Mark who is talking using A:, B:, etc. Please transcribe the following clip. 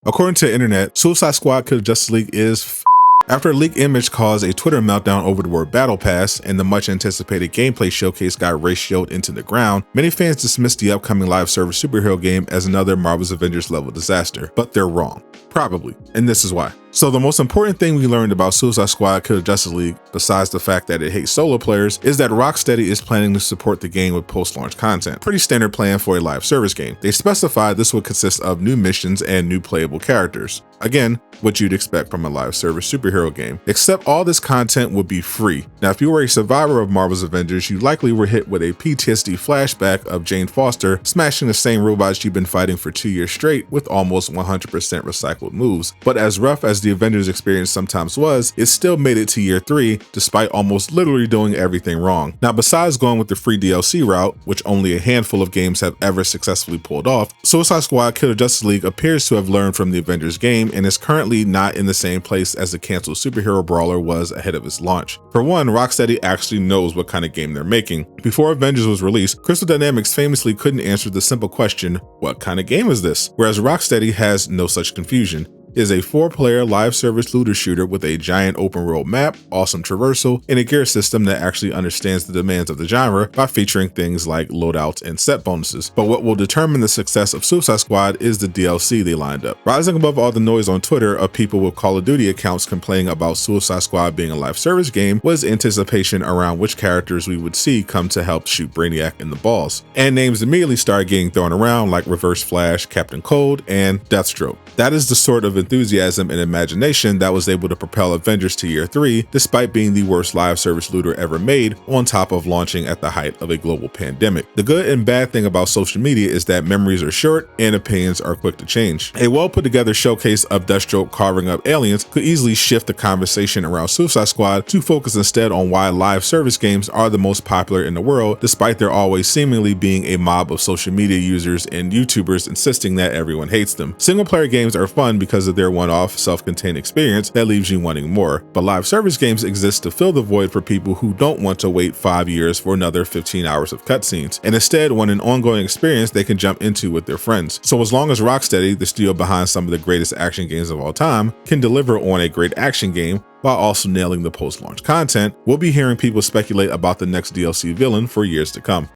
A: According to the internet, Suicide Squad Kill the Justice League is after a leaked image caused a Twitter meltdown over the word Battle Pass and the much anticipated gameplay showcase got ratioed into the ground, many fans dismissed the upcoming live service superhero game as another Marvel's Avengers level disaster, but they're wrong. Probably, and this is why. So the most important thing we learned about Suicide Squad Kill the Justice League, besides the fact that it hates solo players, is that Rocksteady is planning to support the game with post-launch content. Pretty standard plan for a live service game. They specified this would consist of new missions and new playable characters. Again, what you'd expect from a live service superhero game, except all this content would be free. Now, if you were a survivor of Marvel's Avengers, you likely were hit with a PTSD flashback of Jane Foster smashing the same robots you've been fighting for 2 years straight with almost 100% recycled moves. But as rough as the Avengers experience sometimes was, it still made it to year 3 despite almost literally doing everything wrong. Now, besides going with the free DLC route, which only a handful of games have ever successfully pulled off, Suicide Squad Kill the Justice League appears to have learned from the Avengers game and is currently not in the same place as the canceled superhero brawler was ahead of its launch. For one, Rocksteady actually knows what kind of game they're making. Before Avengers was released, Crystal Dynamics famously couldn't answer the simple question, what kind of game is this? Whereas Rocksteady has no such confusion. Is a 4-player live service looter shooter with a giant open world map, awesome traversal, and a gear system that actually understands the demands of the genre by featuring things like loadouts and set bonuses. But what will determine the success of Suicide Squad is the DLC they lined up. Rising above all the noise on Twitter of people with Call of Duty accounts complaining about Suicide Squad being a live service game was anticipation around which characters we would see come to help shoot Brainiac in the balls. And names immediately started getting thrown around like Reverse Flash, Captain Cold, and Deathstroke. That is the sort of enthusiasm and imagination that was able to propel Avengers to year 3 despite being the worst live service looter ever made, on top of launching at the height of a global pandemic. The good and bad thing about social media is that memories are short and opinions are quick to change. A well put together showcase of Deathstroke carving up aliens could easily shift the conversation around Suicide Squad to focus instead on why live service games are the most popular in the world, despite there always seemingly being a mob of social media users and YouTubers insisting that everyone hates them. Single player games are fun because of their one-off self-contained experience that leaves you wanting more, but live service games exist to fill the void for people who don't want to wait 5 years for another 15 hours of cutscenes, and instead want an ongoing experience they can jump into with their friends. So as long as Rocksteady, the studio behind some of the greatest action games of all time, can deliver on a great action game while also nailing the post-launch content, we'll be hearing people speculate about the next DLC villain for years to come.